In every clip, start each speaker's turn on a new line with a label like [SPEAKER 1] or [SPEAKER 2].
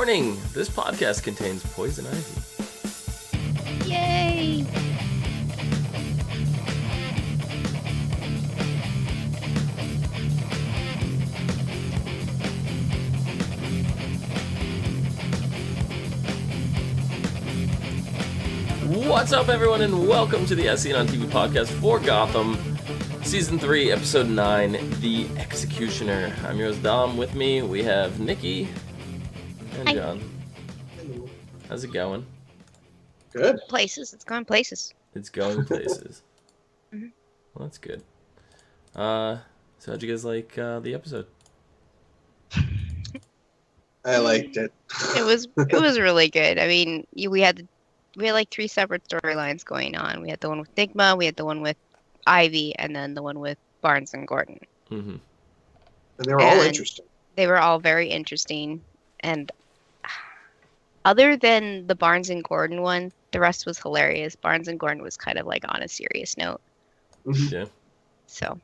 [SPEAKER 1] Warning! This podcast contains poison ivy.
[SPEAKER 2] Yay!
[SPEAKER 1] What's up, everyone, and welcome to the ASOTV podcast for Gotham, Season 3, Episode 9, The Executioner. I'm your host, Dom. With me, we have Nikki and
[SPEAKER 2] Hi.
[SPEAKER 1] John.
[SPEAKER 3] Hello.
[SPEAKER 1] How's it going?
[SPEAKER 3] Good.
[SPEAKER 2] Places. It's going places.
[SPEAKER 1] It's going places.
[SPEAKER 2] Mhm.
[SPEAKER 1] Well, that's good. So how'd you guys like the episode?
[SPEAKER 3] I liked it.
[SPEAKER 2] It was really good. I mean, we had like three separate storylines going on. We had the one with Nigma, we had the one with Ivy, and then the one with Barnes and Gordon.
[SPEAKER 1] Mm-hmm.
[SPEAKER 3] And they were all
[SPEAKER 2] And
[SPEAKER 3] interesting.
[SPEAKER 2] They were all very interesting, and other than the Barnes and Gordon one, the rest was hilarious. Barnes and Gordon was kind of like on a serious note.
[SPEAKER 1] Yeah.
[SPEAKER 2] So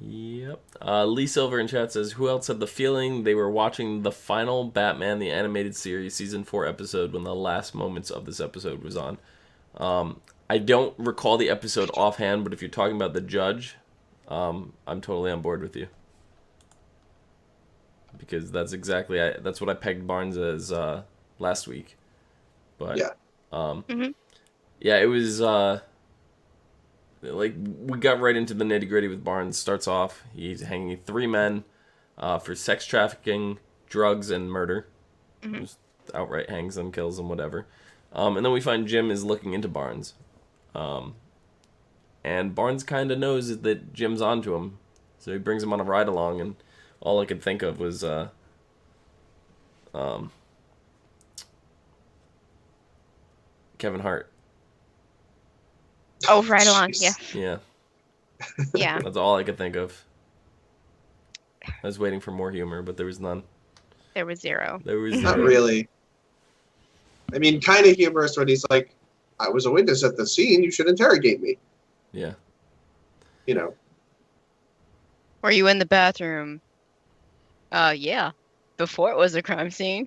[SPEAKER 1] Yep. Lee Silver in chat says, who else had the feeling they were watching the final Batman the Animated Series Season 4 episode when the last moments of this episode was on? I don't recall the episode offhand, but if you're talking about the judge, I'm totally on board with you. Because that's exactly, that's what I pegged Barnes as last week. But,
[SPEAKER 3] Yeah.
[SPEAKER 1] yeah, it was, like, we got right into the nitty-gritty with Barnes. Starts off, he's hanging 3 men for sex trafficking, drugs, and murder. Just outright hangs them, kills them, whatever. And then we find Jim is looking into Barnes. And Barnes kind of knows that Jim's onto him. So he brings him on a ride-along, and all I could think of was Kevin Hart.
[SPEAKER 2] oh, right along,
[SPEAKER 3] Jeez.
[SPEAKER 2] yeah,
[SPEAKER 1] Yeah,
[SPEAKER 2] yeah.
[SPEAKER 1] that's all I could think of. I was waiting for more humor, but there was none.
[SPEAKER 2] There was zero.
[SPEAKER 1] There was
[SPEAKER 3] Not
[SPEAKER 1] zero.
[SPEAKER 3] really. I mean, kind of humorous when he's like, I was a witness at the scene. You should interrogate me.
[SPEAKER 1] Yeah.
[SPEAKER 3] You know.
[SPEAKER 2] Were you in the bathroom? Yeah. Before it was a crime scene.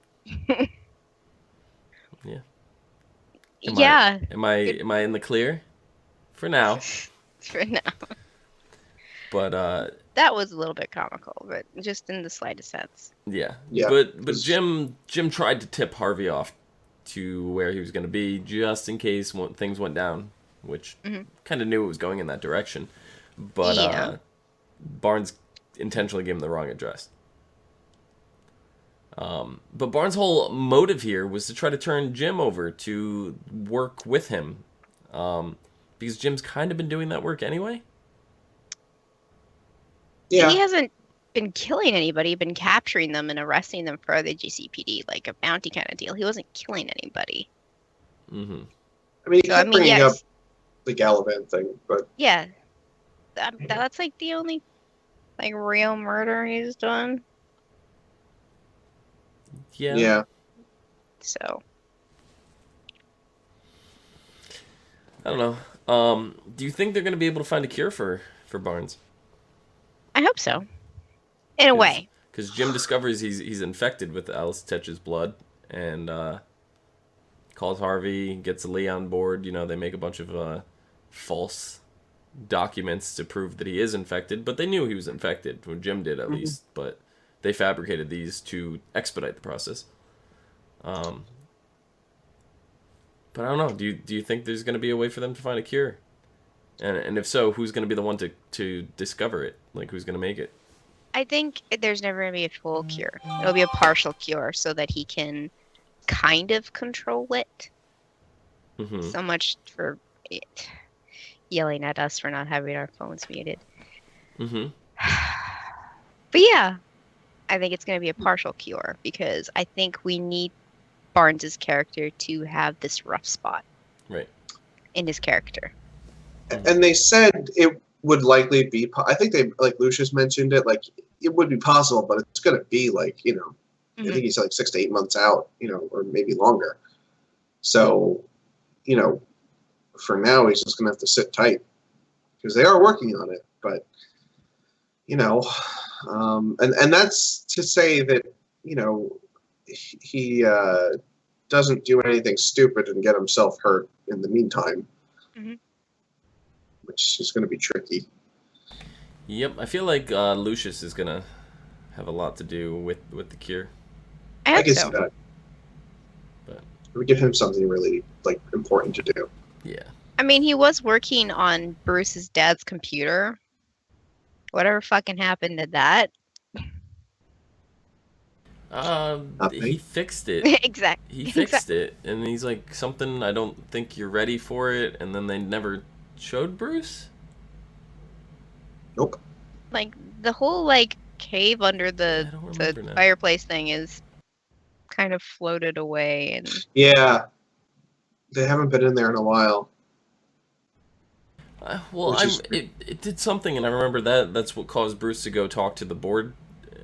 [SPEAKER 1] Yeah.
[SPEAKER 2] Yeah,
[SPEAKER 1] Am I in the clear? For now.
[SPEAKER 2] for now.
[SPEAKER 1] But
[SPEAKER 2] That was a little bit comical, but just in the slightest sense.
[SPEAKER 1] yeah.
[SPEAKER 3] Yeah.
[SPEAKER 1] But Jim tried to tip Harvey off to where he was going to be just in case things went down, which kind of knew it was going in that direction. But
[SPEAKER 2] Yeah.
[SPEAKER 1] Barnes intentionally gave him the wrong address. But Barnes' whole motive here was to try to turn Jim over to work with him. Because Jim's kind of been doing that work anyway.
[SPEAKER 3] Yeah.
[SPEAKER 2] He hasn't been killing anybody, been capturing them and arresting them for the GCPD, like a bounty kind of deal. He wasn't killing anybody.
[SPEAKER 1] Mm-hmm.
[SPEAKER 3] I mean, he
[SPEAKER 2] So,
[SPEAKER 3] kept bringing up
[SPEAKER 2] yes.
[SPEAKER 3] the Gallivant thing, but
[SPEAKER 2] Yeah. That's like the only like real murder he's done.
[SPEAKER 1] Yeah.
[SPEAKER 2] So
[SPEAKER 1] I don't know. Do you think they're going to be able to find a cure for Barnes?
[SPEAKER 2] I hope so. In a way.
[SPEAKER 1] Because Jim discovers he's infected with Alice Tetch's blood and calls Harvey, gets Lee on board. You know, they make a bunch of false documents to prove that he is infected, but they knew he was infected. Well, Jim did, at least, but they fabricated these to expedite the process. But I don't know. Do you think there's going to be a way for them to find a cure? And if so, who's going to be the one to discover it? Like, who's going to make it?
[SPEAKER 2] I think there's never going to be a full cure. It'll be a partial cure so that he can kind of control it.
[SPEAKER 1] Mm-hmm.
[SPEAKER 2] So much for it. Yelling at us for not having our phones muted.
[SPEAKER 1] Mm-hmm.
[SPEAKER 2] But yeah, I think it's going to be a partial cure because I think we need Barnes's character to have this rough spot.
[SPEAKER 1] Right.
[SPEAKER 2] In his character.
[SPEAKER 3] and they said it would likely be. I think they, like Lucius mentioned it, like it would be possible, but it's going to be like, you know, I think he's like 6 to 8 months out, you know, or maybe longer. So, you know, for now he's just going to have to sit tight because they are working on it. But, you know, and that's to say that, you know, he doesn't do anything stupid and get himself hurt in the meantime, which is going to be tricky.
[SPEAKER 1] Yep, I feel like Lucius is gonna have a lot to do with the cure.
[SPEAKER 2] I
[SPEAKER 3] can
[SPEAKER 2] hope
[SPEAKER 3] see
[SPEAKER 2] so.
[SPEAKER 3] that.
[SPEAKER 1] But
[SPEAKER 3] It would give him something really important to do.
[SPEAKER 1] yeah.
[SPEAKER 2] I mean, he was working on Bruce's dad's computer. Whatever fucking happened to that?
[SPEAKER 1] He fixed it.
[SPEAKER 2] Exactly.
[SPEAKER 1] He fixed it, and he's like, something, I don't think you're ready for it, and then they never showed Bruce?
[SPEAKER 3] Nope.
[SPEAKER 2] Like, the whole, like, cave under
[SPEAKER 1] I
[SPEAKER 2] the
[SPEAKER 1] don't remember now.
[SPEAKER 2] fireplace thing is kind of floated away, and
[SPEAKER 3] Yeah. They haven't been in there in a while.
[SPEAKER 1] Well, it did something, and I remember that's what caused Bruce to go talk to the board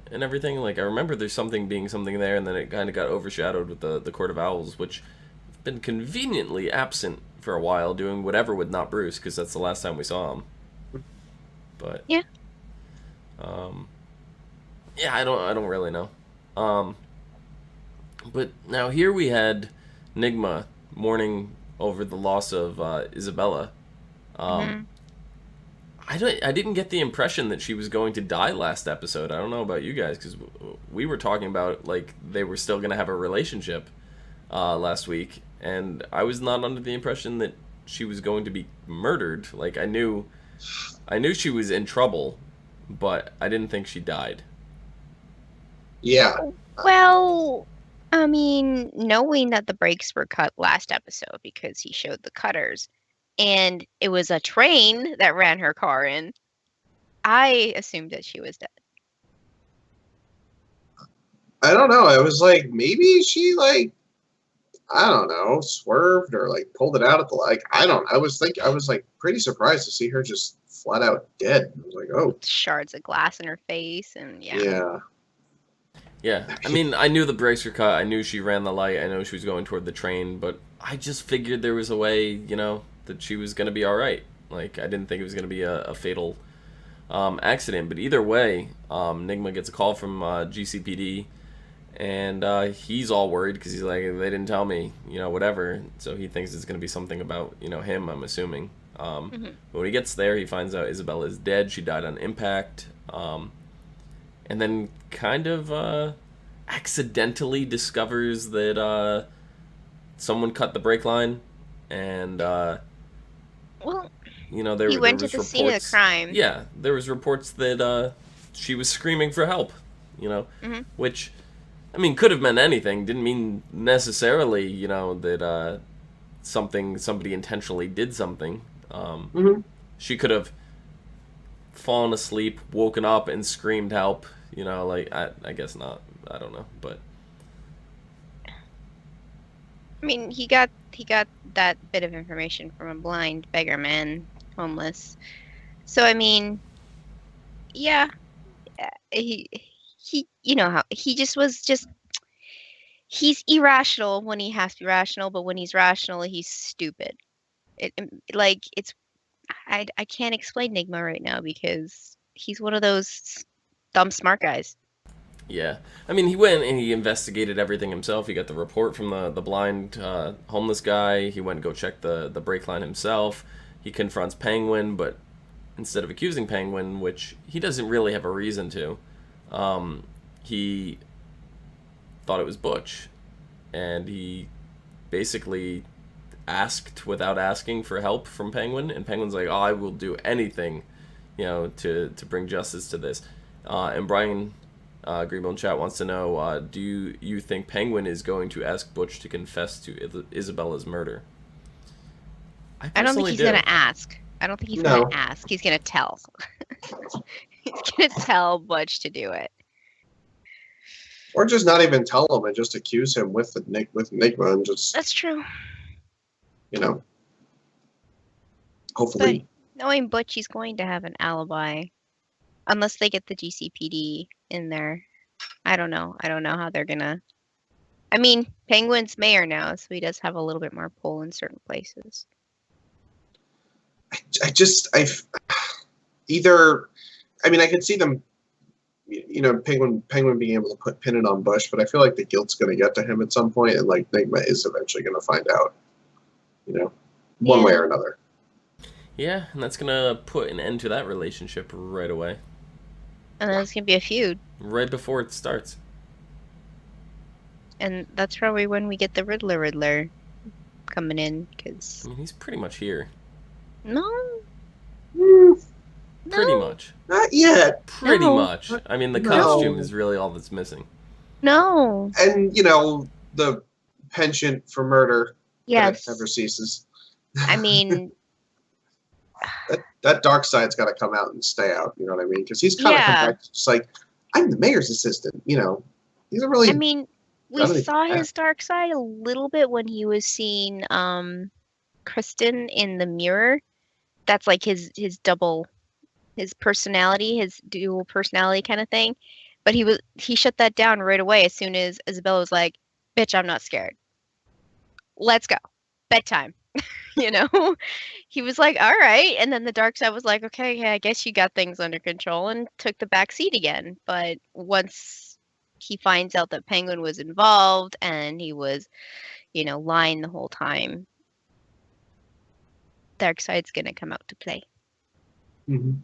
[SPEAKER 1] and everything. Like, I remember there's something there, and then it kind of got overshadowed with the Court of Owls, which have been conveniently absent for a while, doing whatever with not Bruce, because that's the last time we saw him. But
[SPEAKER 2] yeah,
[SPEAKER 1] yeah, I don't really know. But now here we had Nigma mourning over the loss of Isabella. I didn't get the impression that she was going to die last episode. I don't know about you guys, because we were talking about like they were still going to have a relationship last week, and I was not under the impression that she was going to be murdered. Like, I knew she was in trouble, but I didn't think she died.
[SPEAKER 3] Yeah.
[SPEAKER 2] well, I mean, knowing that the brakes were cut last episode because he showed the cutters, and it was a train that ran her car in, I assumed that she was dead.
[SPEAKER 3] I don't know. I was like, maybe she I don't know, swerved or pulled it out at the I was pretty surprised to see her just flat out dead. I was like, oh.
[SPEAKER 2] Shards of glass in her face, and
[SPEAKER 3] Yeah.
[SPEAKER 1] Yeah, I mean, I knew the brakes were cut. I knew she ran the light. I know she was going toward the train, but I just figured there was a way, that she was going to be all right. Like, I didn't think it was going to be a fatal accident. But either way, Nigma gets a call from GCPD, and he's all worried because he's like, they didn't tell me, whatever. So he thinks it's going to be something about, him, I'm assuming. But when he gets there, he finds out Isabella is dead. She died on impact. And then kind of accidentally discovers that someone cut the brake line, and
[SPEAKER 2] well,
[SPEAKER 1] there
[SPEAKER 2] he went to
[SPEAKER 1] was
[SPEAKER 2] the
[SPEAKER 1] reports,
[SPEAKER 2] scene of the crime.
[SPEAKER 1] Yeah, there was reports that she was screaming for help. Which, I mean, could have meant anything. Didn't mean necessarily, that somebody intentionally did something. She could have fallen asleep, woken up, and screamed help. I guess not. I don't know, but
[SPEAKER 2] I mean, he got that bit of information from a blind beggar man, homeless. So I mean, yeah, he how he just was he's irrational when he has to be rational, but when he's rational, he's stupid. I can't explain Nigma right now because he's one of those dumb smart guys.
[SPEAKER 1] Yeah, I mean, he went and he investigated everything himself. He got the report from the blind homeless guy. He went to go check the brake line himself. He confronts Penguin, but instead of accusing Penguin, which he doesn't really have a reason to, he thought it was Butch, and he basically asked without asking for help from Penguin, and Penguin's like, "Oh, I will do anything, to bring justice to this." And Brian Greenville in chat wants to know, do you think Penguin is going to ask Butch to confess to Isabella's murder?
[SPEAKER 2] I don't think he's going to ask. I don't think he's going to ask. He's going to tell. He's going to tell Butch to do it.
[SPEAKER 3] Or just not even tell him and just accuse him with Nigma and just...
[SPEAKER 2] That's true.
[SPEAKER 3] Hopefully.
[SPEAKER 2] But knowing Butch, he's going to have an alibi. Unless they get the GCPD in there. I don't know. I don't know how they're gonna... I mean, Penguin's mayor now, so he does have a little bit more pull in certain places.
[SPEAKER 3] I could see them Penguin being able to put pin it on Bush, but I feel like the guilt's going to get to him at some point, and like Nigma is eventually going to find out, one way or another.
[SPEAKER 1] Yeah, and that's gonna put an end to that relationship right away.
[SPEAKER 2] And then it's gonna be a feud.
[SPEAKER 1] Right before it starts.
[SPEAKER 2] And that's probably when we get the Riddler coming in, because...
[SPEAKER 1] I mean, he's pretty much here.
[SPEAKER 2] No.
[SPEAKER 1] Pretty much.
[SPEAKER 3] Not yet.
[SPEAKER 1] Pretty
[SPEAKER 2] No.
[SPEAKER 1] much. I mean, the
[SPEAKER 3] No.
[SPEAKER 1] costume is really all that's missing.
[SPEAKER 2] No.
[SPEAKER 3] And, the penchant for murder
[SPEAKER 2] Yes.
[SPEAKER 3] that never ceases.
[SPEAKER 2] I mean...
[SPEAKER 3] That dark side's got to come out and stay out, you know what I mean? Because he's kind of come back just like, I'm the mayor's assistant, He's a really...
[SPEAKER 2] I mean, we
[SPEAKER 3] Really
[SPEAKER 2] saw
[SPEAKER 3] bad.
[SPEAKER 2] his dark side a little bit when he was seeing Kristen in the mirror. That's like his double, his personality, his dual personality kind of thing. But he shut that down right away as soon as Isabella was like, "Bitch, I'm not scared. Let's go. Bedtime." He was like, "All right." And then the dark side was like, "Okay, yeah, I guess you got things under control," and took the back seat again. But once he finds out that Penguin was involved and he was, lying the whole time, Darkseid's gonna come out to play.
[SPEAKER 3] Mhm.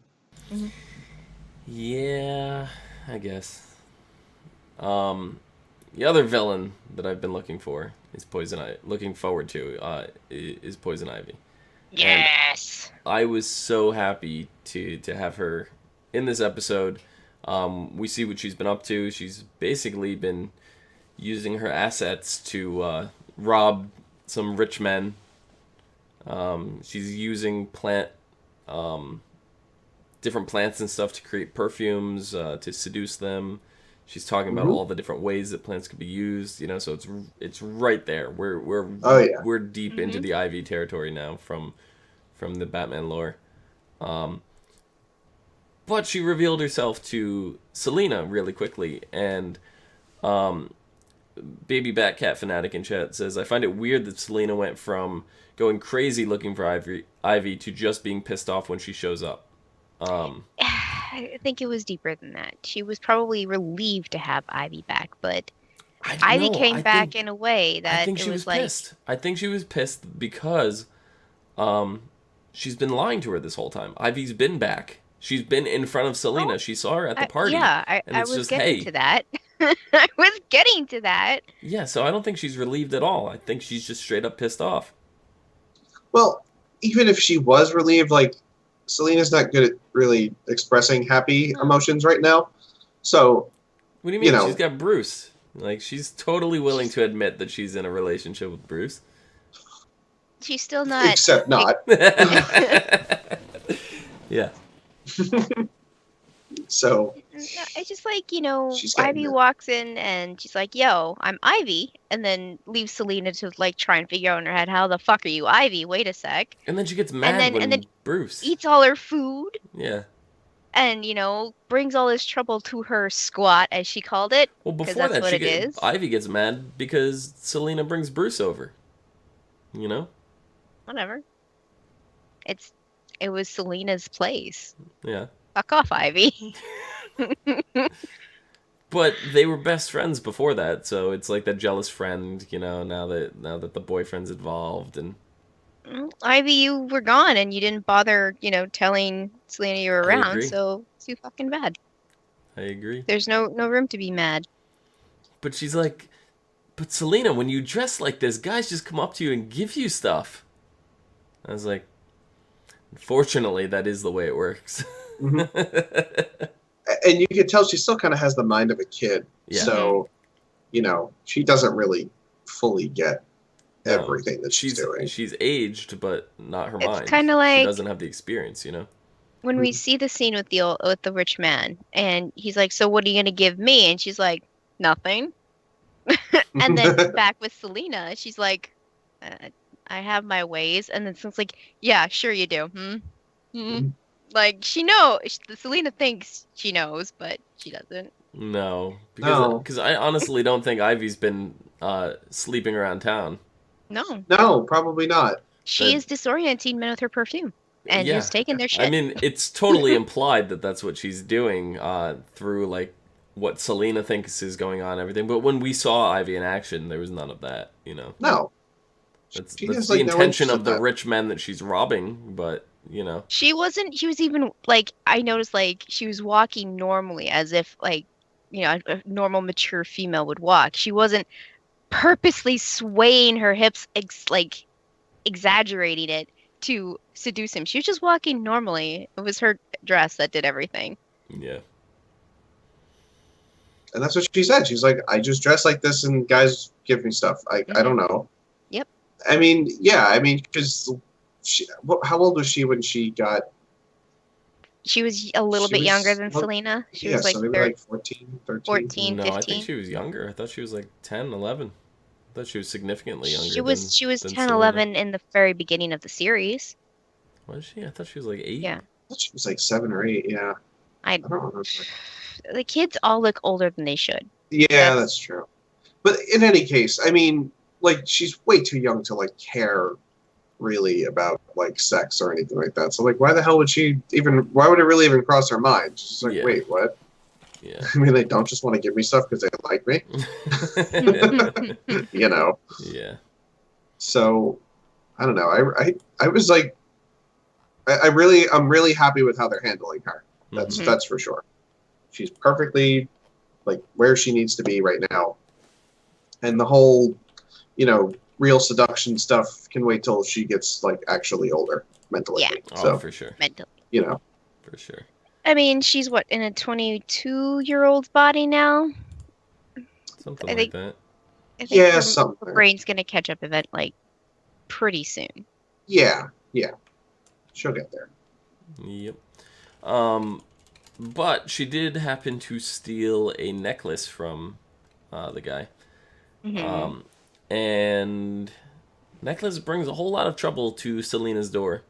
[SPEAKER 1] Yeah, I guess. The other villain that I've been looking forward to is Poison Ivy.
[SPEAKER 2] Yes.
[SPEAKER 1] And I was so happy to have her in this episode. We see what she's been up to. She's basically been using her assets to rob some rich men. She's using different plants and stuff to create perfumes, to seduce them. She's talking about all the different ways that plants could be used, so it's right there. We're deep into the Ivy territory now from the Batman lore. But she revealed herself to Selina really quickly, and Baby Batcat Fanatic in chat says, I find it weird that Selina went from going crazy looking for Ivy to just being pissed off when she shows up.
[SPEAKER 2] I think it was deeper than that. She was probably relieved to have Ivy back, but Ivy came back in a way that
[SPEAKER 1] I think she was pissed. I think she was pissed because she's been lying to her this whole time. Ivy's been back. She's been in front of Selina.
[SPEAKER 2] Oh,
[SPEAKER 1] She saw her at the party.
[SPEAKER 2] I was getting to that. I was getting to that.
[SPEAKER 1] Yeah, so I don't think she's relieved at all. I think she's just straight up pissed off.
[SPEAKER 3] Well, even if she was relieved, Selina's not good at really expressing happy emotions right now. So,
[SPEAKER 1] what do you mean? She's got Bruce. She's totally willing to admit that she's in a relationship with Bruce.
[SPEAKER 2] She's still not.
[SPEAKER 3] Except not.
[SPEAKER 1] Yeah.
[SPEAKER 3] So.
[SPEAKER 2] It's just
[SPEAKER 3] Ivy
[SPEAKER 2] there. Walks in and she's like, "Yo, I'm Ivy," and then leaves Selina to try and figure out in her head, how the fuck are you Ivy? Wait a sec.
[SPEAKER 1] And then she gets mad when Bruce
[SPEAKER 2] eats all her food.
[SPEAKER 1] Yeah.
[SPEAKER 2] And brings all this trouble to her squat, as she called it.
[SPEAKER 1] Well, before that, Ivy gets mad because Selina brings Bruce over.
[SPEAKER 2] Whatever. It was Selina's place.
[SPEAKER 1] Yeah.
[SPEAKER 2] Fuck off, Ivy.
[SPEAKER 1] But they were best friends before that, so it's like that jealous friend, now that the boyfriend's involved. And
[SPEAKER 2] Ivy, you were gone and you didn't bother, telling Selina you were around, so it's too fucking bad.
[SPEAKER 1] I agree.
[SPEAKER 2] There's no room to be mad.
[SPEAKER 1] But she's like, but Selina, when you dress like this, guys just come up to you and give you stuff. I was like, unfortunately, that is the way it works.
[SPEAKER 3] Mm-hmm. And you can tell she still kind of has the mind of a kid. Yeah. So, she doesn't really fully get everything that she's doing.
[SPEAKER 1] She's aged, but not her mind.
[SPEAKER 2] It's kind of like...
[SPEAKER 1] She doesn't have the experience,
[SPEAKER 2] When we see the scene with the rich man, and he's like, "So what are you going to give me?" And she's like, "Nothing." And then back with Selina, she's like, "I have my ways." And then someone's like, "Yeah, sure you do." Mm-hmm. She knows. Selina thinks she knows, but she doesn't.
[SPEAKER 1] No, because I honestly don't think Ivy's been sleeping around town.
[SPEAKER 3] No, probably not.
[SPEAKER 2] She is disorienting men with her perfume, and just taking their shit.
[SPEAKER 1] I mean, it's totally implied that that's what she's doing through what Selena thinks is going on and everything. But when we saw Ivy in action, there was none of that, you know.
[SPEAKER 3] No.
[SPEAKER 1] That's
[SPEAKER 3] She
[SPEAKER 1] that's
[SPEAKER 3] has,
[SPEAKER 1] the
[SPEAKER 3] like, no
[SPEAKER 1] intention
[SPEAKER 3] interest
[SPEAKER 1] of
[SPEAKER 3] in
[SPEAKER 1] the
[SPEAKER 3] that.
[SPEAKER 1] rich men that she's robbing, but, you know.
[SPEAKER 2] She was even, like, I noticed, like, she was walking normally as if, like, you know, a normal mature female would walk. She wasn't purposely swaying her hips, like, exaggerating it to seduce him. She was just walking normally. It was her dress that did everything.
[SPEAKER 1] Yeah.
[SPEAKER 3] And that's what she said. She's like, I just dress like this and guys give me stuff. I don't know.
[SPEAKER 2] Yep.
[SPEAKER 3] I mean, yeah, I mean, because how old was she when she got...
[SPEAKER 2] She was a little
[SPEAKER 3] She
[SPEAKER 2] bit
[SPEAKER 3] was-
[SPEAKER 2] younger than
[SPEAKER 3] well,
[SPEAKER 2] Selena. She
[SPEAKER 3] yeah,
[SPEAKER 2] was like
[SPEAKER 3] so maybe like 14, 13.
[SPEAKER 2] 14,
[SPEAKER 1] No, I
[SPEAKER 2] 15.
[SPEAKER 1] think she was younger. I thought she was like 10, 11. I thought she was significantly younger.
[SPEAKER 2] She was
[SPEAKER 1] than
[SPEAKER 2] 10,
[SPEAKER 1] Selena.
[SPEAKER 2] 11 in the very beginning of the series.
[SPEAKER 1] Was she? I thought she was like 8.
[SPEAKER 2] Yeah.
[SPEAKER 3] I thought she was like 7 or 8, yeah. I don't remember.
[SPEAKER 2] The kids all look older than they should.
[SPEAKER 3] Yeah, that's true. But in any case, I mean, like, she's way too young to, like, care really about, like, sex or anything like that. So, like, why the hell would she even... Why would it really even cross her mind? She's like,
[SPEAKER 1] Yeah.
[SPEAKER 3] wait, what?
[SPEAKER 1] Yeah.
[SPEAKER 3] I mean, they don't just want to give me stuff because they like me? You know?
[SPEAKER 1] Yeah.
[SPEAKER 3] So, I don't know. I was like... I'm really happy with how they're handling her. That's for sure. She's perfectly, like, where she needs to be right now. And the whole, you know, real seduction stuff can wait till she gets, like, actually older mentally.
[SPEAKER 2] Yeah.
[SPEAKER 3] So,
[SPEAKER 1] For sure.
[SPEAKER 2] Mentally.
[SPEAKER 3] you know.
[SPEAKER 1] For sure.
[SPEAKER 2] I mean, she's what, in a 22-year-old's body now?
[SPEAKER 1] Something
[SPEAKER 2] I
[SPEAKER 1] like
[SPEAKER 2] think-
[SPEAKER 1] that.
[SPEAKER 2] I think
[SPEAKER 3] Yeah,
[SPEAKER 2] her
[SPEAKER 3] something.
[SPEAKER 2] brain's gonna catch up event like pretty soon.
[SPEAKER 3] Yeah. She'll get there.
[SPEAKER 1] Yep. But she did happen to steal a necklace from the guy.
[SPEAKER 2] Mhm.
[SPEAKER 1] And necklace brings a whole lot of trouble to Selena's door.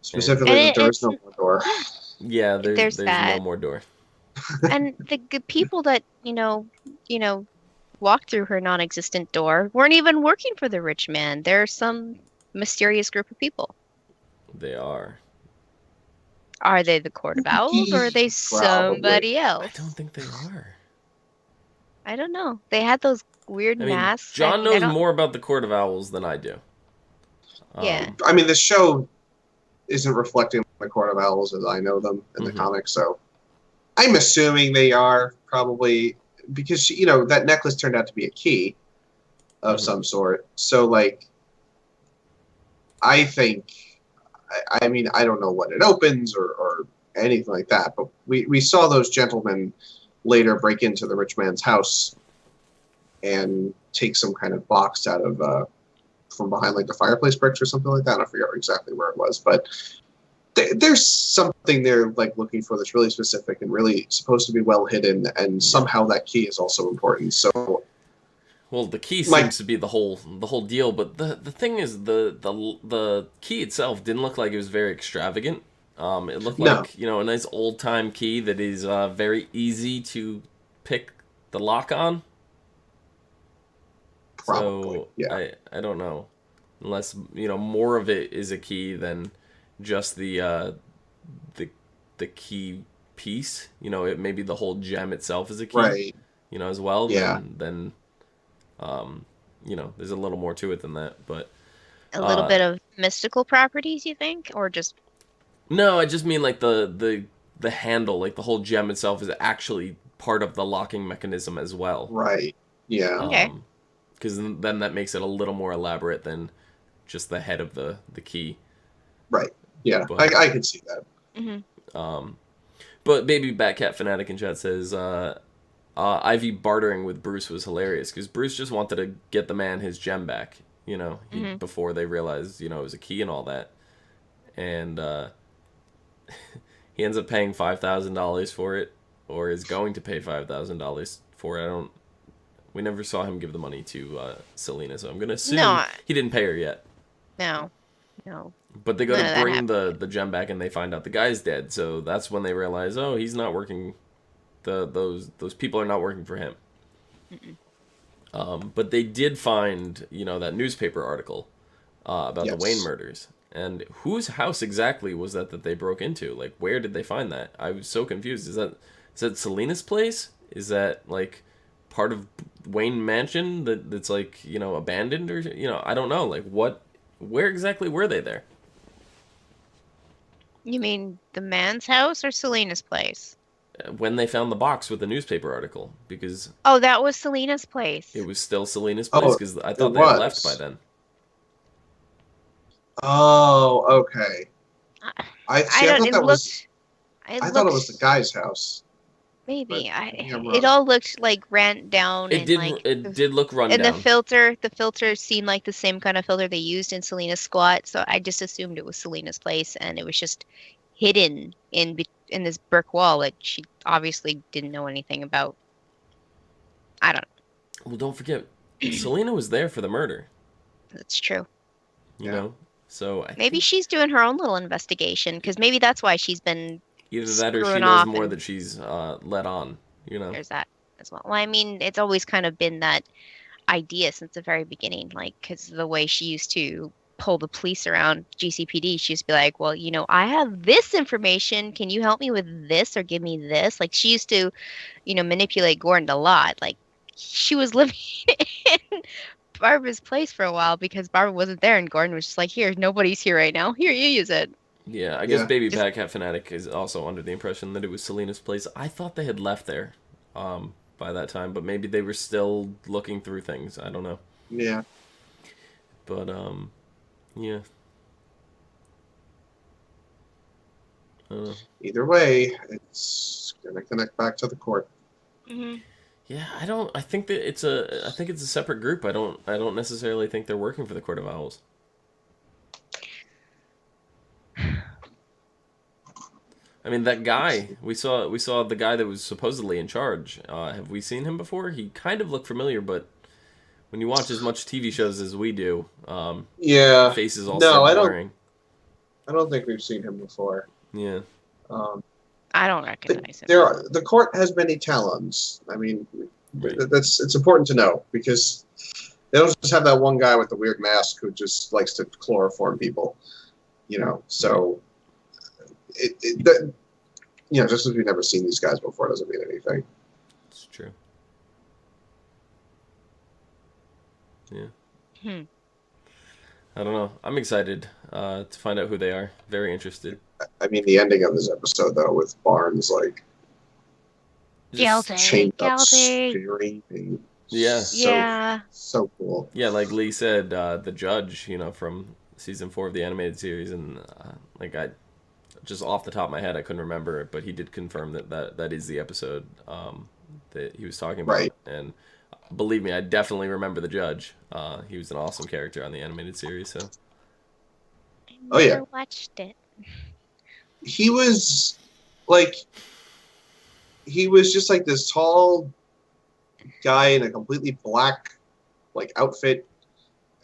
[SPEAKER 3] Specifically,
[SPEAKER 2] And
[SPEAKER 3] that there's
[SPEAKER 2] it's-
[SPEAKER 3] no more door.
[SPEAKER 1] Yeah, there's no
[SPEAKER 2] that.
[SPEAKER 1] more door.
[SPEAKER 2] And the people that you know walked through her non-existent door weren't even working for the rich man. They're some mysterious group of people.
[SPEAKER 1] They are.
[SPEAKER 2] Are they the Court of Owls or are they somebody
[SPEAKER 1] I
[SPEAKER 2] else?
[SPEAKER 1] don't think they are.
[SPEAKER 2] I don't know. They had those weird
[SPEAKER 1] I mean,
[SPEAKER 2] masks.
[SPEAKER 1] John
[SPEAKER 2] I
[SPEAKER 1] knows
[SPEAKER 2] don't-
[SPEAKER 1] more about the Court of Owls than I do.
[SPEAKER 2] Yeah.
[SPEAKER 3] I mean, the show isn't reflecting the Court of Owls as I know them in the
[SPEAKER 1] Mhm.
[SPEAKER 3] comics, so I'm assuming they are probably because you know that necklace turned out to be a key of some sort. So, like, I think, I mean, I don't know what it opens or anything like that, but we saw those gentlemen later break into the rich man's house and take some kind of box out of from behind, like, the fireplace bricks or something like that. I forget exactly where it was, but there's something they're, like, looking for that's really specific and really supposed to be well hidden, and somehow that key is also important. So,
[SPEAKER 1] Well, the key
[SPEAKER 3] Like-
[SPEAKER 1] seems to be the whole deal, but the thing is the key itself didn't look like it was very extravagant. It looked
[SPEAKER 3] No.
[SPEAKER 1] like, you know, a nice old time key that is very easy to pick the lock on.
[SPEAKER 3] probably,
[SPEAKER 1] So
[SPEAKER 3] yeah.
[SPEAKER 1] I don't know, unless, you know, more of it is a key than just the key piece. You know, it maybe the whole gem itself is a key.
[SPEAKER 3] Right.
[SPEAKER 1] You know, as well.
[SPEAKER 3] Yeah.
[SPEAKER 1] Then you know, there's a little more to it than that. But
[SPEAKER 2] A little bit of mystical properties, you think, or just
[SPEAKER 1] no, I just mean like the handle, like the whole gem itself is actually part of the locking mechanism as well.
[SPEAKER 3] Right. Yeah.
[SPEAKER 2] Okay.
[SPEAKER 1] Because then that makes it a little more elaborate than just the head of the key.
[SPEAKER 3] Right. Yeah.
[SPEAKER 1] But-
[SPEAKER 3] I could see that.
[SPEAKER 1] But Baby Batcat Fanatic in chat says Ivy bartering with Bruce was hilarious because Bruce just wanted to get the man his gem back, you know, before they realized, you know, it was a key and all that. And he ends up paying $5,000 for it, or is going to pay $5,000 for it. We never saw him give the money to Selena, so I'm going to assume
[SPEAKER 2] No.
[SPEAKER 1] he didn't pay her yet.
[SPEAKER 2] no.
[SPEAKER 1] But they go
[SPEAKER 2] None of
[SPEAKER 1] to
[SPEAKER 2] that
[SPEAKER 1] bring the gem back, and they find out the guy's dead. So that's when they realize, oh, he's not working. Those people are not working for him. But they did find, you know, that newspaper article about the
[SPEAKER 3] Yes.
[SPEAKER 1] Wayne murders. And whose house exactly was that they broke into? Like, where did they find that? I was so confused. Is that Is that Selena's place? Is that like part of Wayne Mansion that's like, abandoned, or I don't know. Like where exactly were they there?
[SPEAKER 2] You mean the man's house or Selena's place?
[SPEAKER 1] When they found the box with the newspaper article, because
[SPEAKER 2] Oh, that was Selena's place.
[SPEAKER 1] it was still Selena's place,
[SPEAKER 3] Oh,
[SPEAKER 1] because I
[SPEAKER 3] it
[SPEAKER 1] thought they had left
[SPEAKER 3] was.
[SPEAKER 1] by then.
[SPEAKER 3] Oh, okay.
[SPEAKER 2] I,
[SPEAKER 3] I
[SPEAKER 2] I don't.
[SPEAKER 3] thought
[SPEAKER 2] It
[SPEAKER 3] that
[SPEAKER 2] looked.
[SPEAKER 3] was.
[SPEAKER 2] It
[SPEAKER 3] I
[SPEAKER 2] looked,
[SPEAKER 3] thought it was the guy's house.
[SPEAKER 2] maybe.
[SPEAKER 3] But maybe I'm
[SPEAKER 2] It
[SPEAKER 3] wrong.
[SPEAKER 2] all looked like ran down
[SPEAKER 1] It
[SPEAKER 2] and
[SPEAKER 1] did.
[SPEAKER 2] like
[SPEAKER 1] It did look run
[SPEAKER 2] and
[SPEAKER 1] down.
[SPEAKER 2] the filter seemed like the same kind of filter they used in Selena's squat. So I just assumed it was Selena's place, and it was just hidden in this brick wall that she obviously didn't know anything about. I don't know.
[SPEAKER 1] Well, don't forget, Selena was there for the murder.
[SPEAKER 2] That's true.
[SPEAKER 1] You
[SPEAKER 3] Yeah.
[SPEAKER 1] know, so
[SPEAKER 2] Maybe she's doing her own little investigation because maybe that's why she's been.
[SPEAKER 1] either that or she
[SPEAKER 2] screwing
[SPEAKER 1] knows
[SPEAKER 2] off
[SPEAKER 1] more
[SPEAKER 2] and-
[SPEAKER 1] that she's let on.
[SPEAKER 2] There's that as well. Well, I mean, it's always kind of been that idea since the very beginning, like, because the way she used to pull the police around GCPD, she used to be like, well, I have this information. Can you help me with this or give me this? Like, she used to, manipulate Gordon a lot. Like, she was living in Barbara's place for a while because Barbara wasn't there, and Gordon was just like, here, nobody's here right now. Here, you use it.
[SPEAKER 1] Yeah, I guess
[SPEAKER 3] Yeah.
[SPEAKER 1] Baby
[SPEAKER 2] Just-
[SPEAKER 1] Pat Cat Fanatic is also under the impression that it was Selena's place. I thought they had left there by that time, but maybe they were still looking through things. I don't know.
[SPEAKER 3] Yeah.
[SPEAKER 1] But, yeah. I don't know.
[SPEAKER 3] Either way, it's gonna connect back to the court.
[SPEAKER 2] Mm-hmm.
[SPEAKER 1] Yeah, I think that it's a separate group. I don't necessarily think they're working for the Court of Owls. I mean, that guy we saw the guy that was supposedly in charge. Have we seen him before? He kind of looked familiar, but when you watch as much TV shows as we do,
[SPEAKER 3] Yeah.
[SPEAKER 1] faces all
[SPEAKER 3] No,
[SPEAKER 1] start
[SPEAKER 3] I don't-
[SPEAKER 1] blurring.
[SPEAKER 3] I don't think we've seen him before.
[SPEAKER 1] Yeah,
[SPEAKER 2] I don't recognize him.
[SPEAKER 3] The court has many talons. I mean,
[SPEAKER 1] Right.
[SPEAKER 3] it's important to know because they don't just have that one guy with the weird mask who just likes to chloroform people. So just as we've never seen these guys before doesn't mean anything.
[SPEAKER 1] it's true. Yeah.
[SPEAKER 2] Hmm.
[SPEAKER 1] I don't know. I'm excited to find out who they are. Very interested.
[SPEAKER 3] I mean, the ending of this episode though, with Barnes like
[SPEAKER 2] Guilty.
[SPEAKER 3] chained up,
[SPEAKER 2] Guilty.
[SPEAKER 3] screaming.
[SPEAKER 1] Yeah.
[SPEAKER 3] So cool.
[SPEAKER 1] Yeah, like Lee said, the judge, from season 4 of the animated series, and I just off the top of my head, I couldn't remember it, but he did confirm that is the episode that he was talking about.
[SPEAKER 3] Right.
[SPEAKER 1] And believe me, I definitely remember the judge. He was an awesome character on the animated series. So
[SPEAKER 3] Oh, yeah.
[SPEAKER 2] Never watched it.
[SPEAKER 3] He was just like this tall guy in a completely black outfit,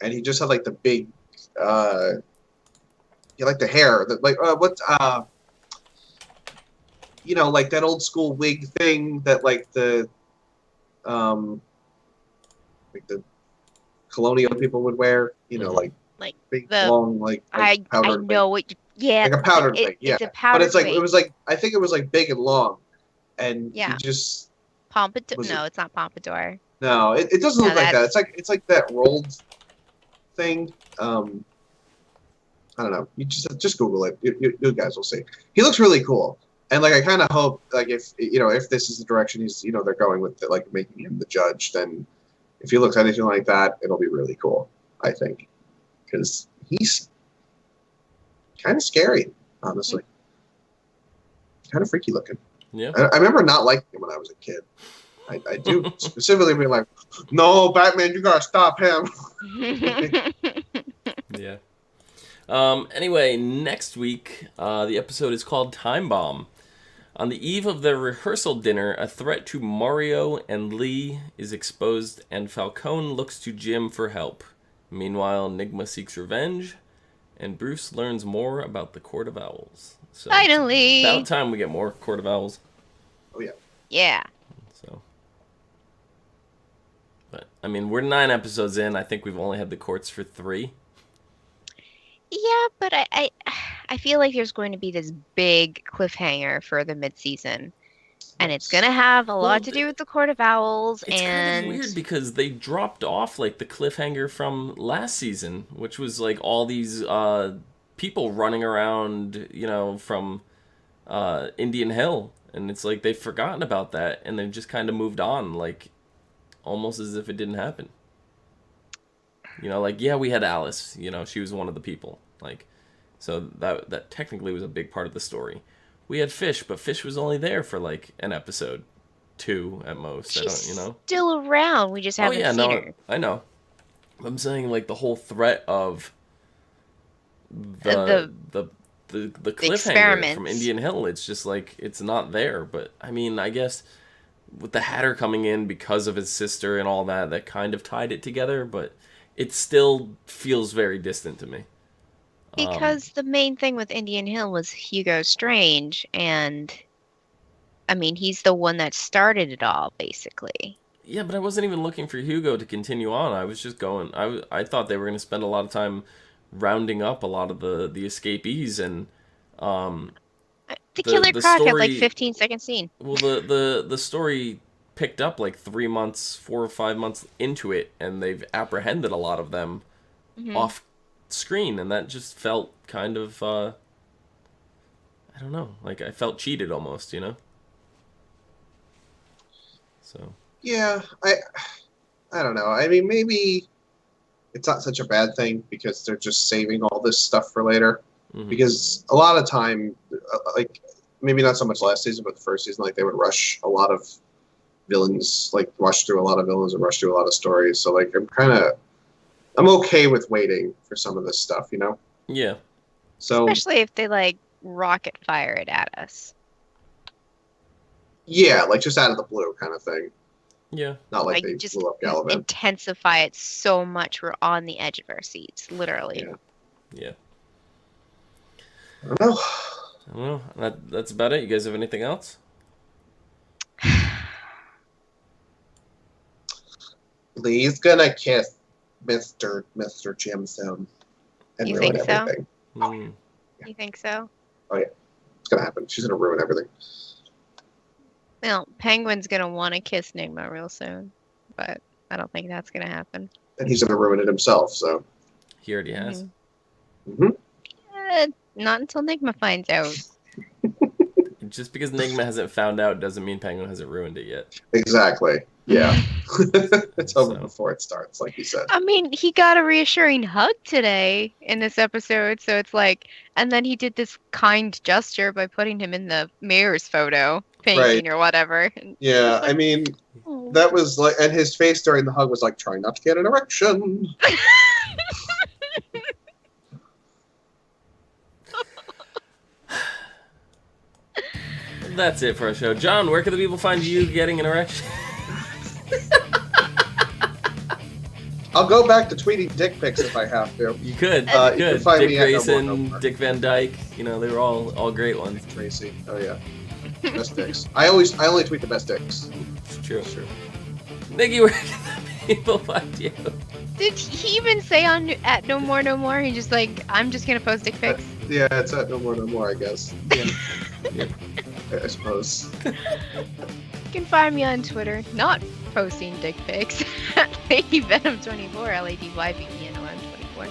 [SPEAKER 3] and he just had like the big the hair that like that old school wig thing that the colonial people would wear,
[SPEAKER 1] Mhm.
[SPEAKER 2] Like
[SPEAKER 3] big
[SPEAKER 2] the-
[SPEAKER 3] long
[SPEAKER 2] I
[SPEAKER 3] powdered
[SPEAKER 2] know what. Yeah,
[SPEAKER 3] like a powdered wig, yeah.
[SPEAKER 2] It's a powdered
[SPEAKER 3] but it's like
[SPEAKER 2] wig.
[SPEAKER 3] it was I think it was big and long, and
[SPEAKER 2] Yeah.
[SPEAKER 3] he just
[SPEAKER 2] Pompadour.
[SPEAKER 3] was
[SPEAKER 2] No, it's not Pompadour.
[SPEAKER 3] no, it doesn't
[SPEAKER 2] No,
[SPEAKER 3] look like that.
[SPEAKER 2] that's-
[SPEAKER 3] It's like that rolled thing. I don't know. You just Google it. You guys will see. He looks really cool, and I kind of hope if this is the direction he's they're going with making him the judge, then if he looks anything like that, it'll be really cool. I think because he's kind of scary, honestly. Kind of freaky looking.
[SPEAKER 1] yeah.
[SPEAKER 3] I remember not liking him when I was a kid. I do specifically be like, no, Batman, you gotta stop him.
[SPEAKER 1] Yeah. Anyway, next week, the episode is called Time Bomb. On the eve of their rehearsal dinner, a threat to Mario and Lee is exposed, and Falcone looks to Jim for help. Meanwhile, Nigma seeks revenge, and Bruce learns more about the Court of Owls. So,
[SPEAKER 2] Finally.
[SPEAKER 1] about time we get more Court of Owls.
[SPEAKER 3] Oh yeah.
[SPEAKER 2] Yeah.
[SPEAKER 1] So, but I mean, we're 9 episodes in. I think we've only had the courts for 3.
[SPEAKER 2] Yeah, but I feel like there's going to be this big cliffhanger for the mid-season. And it's gonna have a lot to
[SPEAKER 1] Well,
[SPEAKER 2] do with the Court of Owls,
[SPEAKER 1] It's
[SPEAKER 2] and
[SPEAKER 1] kind of weird because they dropped off like the cliffhanger from last season, which was like all these people running around, from Indian Hill, and it's like they've forgotten about that and they've just kind of moved on, like almost as if it didn't happen. Like, yeah, we had Alice. She was one of the people. Like, so that technically was a big part of the story. We had Fish, but Fish was only there for like an episode, 2 at most.
[SPEAKER 2] she's
[SPEAKER 1] I don't.
[SPEAKER 2] still around. We just haven't seen her.
[SPEAKER 1] I know. I'm saying like the whole threat of the cliffhanger
[SPEAKER 2] experiments
[SPEAKER 1] from Indian Hill. It's just like it's not there. But I mean, I guess with the Hatter coming in because of his sister and all that kind of tied it together. But it still feels very distant to me.
[SPEAKER 2] Because the main thing with Indian Hill was Hugo Strange, and I mean, he's the one that started it all, basically.
[SPEAKER 1] Yeah, but I wasn't even looking for Hugo to continue on. I was just going. I thought they were going to spend a lot of time rounding up a lot of the escapees and.
[SPEAKER 2] The Killer Croc had like 15-second scene.
[SPEAKER 1] Well, the story picked up like 4 or 5 months into it, and they've apprehended a lot of them off screen, and that just felt kind of I don't know, like I felt cheated almost, so
[SPEAKER 3] Yeah, I don't know. I mean, maybe it's not such a bad thing because they're just saving all this stuff for later. Because a lot of time, like maybe not so much last season, but the first season, like they would rush a lot of villains, like rush through a lot of villains and rush through a lot of stories. So like I'm okay with waiting for some of this stuff,
[SPEAKER 1] Yeah.
[SPEAKER 3] So
[SPEAKER 2] especially if they like rocket fire it at us.
[SPEAKER 3] Yeah, like just out of the blue kind of thing.
[SPEAKER 1] Yeah.
[SPEAKER 3] Not like they
[SPEAKER 2] just
[SPEAKER 3] blew up Gallivant.
[SPEAKER 2] Intensify it so much we're on the edge of our seats, literally.
[SPEAKER 1] Yeah.
[SPEAKER 3] I don't know.
[SPEAKER 1] Well, that's about it. You guys have anything else?
[SPEAKER 3] Lee's gonna kiss Mr. Gemstone and
[SPEAKER 2] You
[SPEAKER 3] ruin
[SPEAKER 2] think so?
[SPEAKER 3] everything.
[SPEAKER 2] You think so?
[SPEAKER 3] Oh yeah, it's gonna happen. She's gonna ruin everything.
[SPEAKER 2] Well, Penguin's gonna want to kiss Nigma real soon, but I don't think that's gonna happen.
[SPEAKER 3] And he's gonna ruin it himself. So
[SPEAKER 1] He already has.
[SPEAKER 2] Not until Nigma finds out.
[SPEAKER 1] Just because Nigma hasn't found out doesn't mean Penguin hasn't ruined it yet.
[SPEAKER 3] Exactly. Yeah. It's over before it starts, like you said.
[SPEAKER 2] I mean, he got a reassuring hug today in this episode, so it's like, and then he did this kind gesture by putting him in the mayor's photo painting or whatever.
[SPEAKER 3] Yeah, I mean, that was like, and his face during the hug was like, trying not to get an erection.
[SPEAKER 1] That's it for our show. John, where can the people find you getting an erection?
[SPEAKER 3] I'll go back to tweeting dick pics if I have to.
[SPEAKER 1] You could.
[SPEAKER 3] You can find
[SPEAKER 1] Dick
[SPEAKER 3] me at
[SPEAKER 1] Grayson,
[SPEAKER 3] No More.
[SPEAKER 1] Dick Van Dyke. They were all great ones.
[SPEAKER 3] Tracy. Oh yeah. Best dicks. I only tweet the best dicks.
[SPEAKER 1] It's true. Nikki, where can the people find you?
[SPEAKER 2] Did he even say at No More? He just like, I'm just gonna post dick pics.
[SPEAKER 3] Yeah, it's at No More, I guess.
[SPEAKER 1] Yeah.
[SPEAKER 3] I suppose.
[SPEAKER 2] You can find me on Twitter, not posting dick pics, at LadyVenom24, LadyYVENOM24.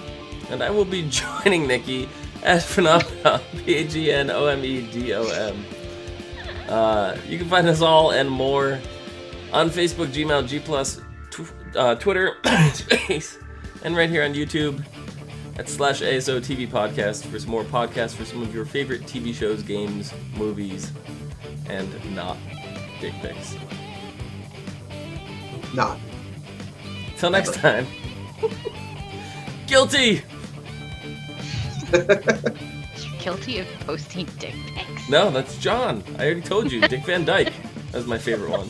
[SPEAKER 1] And I will be joining Nikki at Phenomedon, PHENOMEDOM. You can find us all and more on Facebook, Gmail, G+, Twitter, Space, and right here on YouTube at /ASOTV podcast for some more podcasts for some of your favorite TV shows, games, movies, and not dick pics.
[SPEAKER 3] Not.
[SPEAKER 1] Till next time. Guilty!
[SPEAKER 2] You're guilty of posting dick pics.
[SPEAKER 1] No, that's John. I already told you. Dick Van Dyke. That was my favorite one.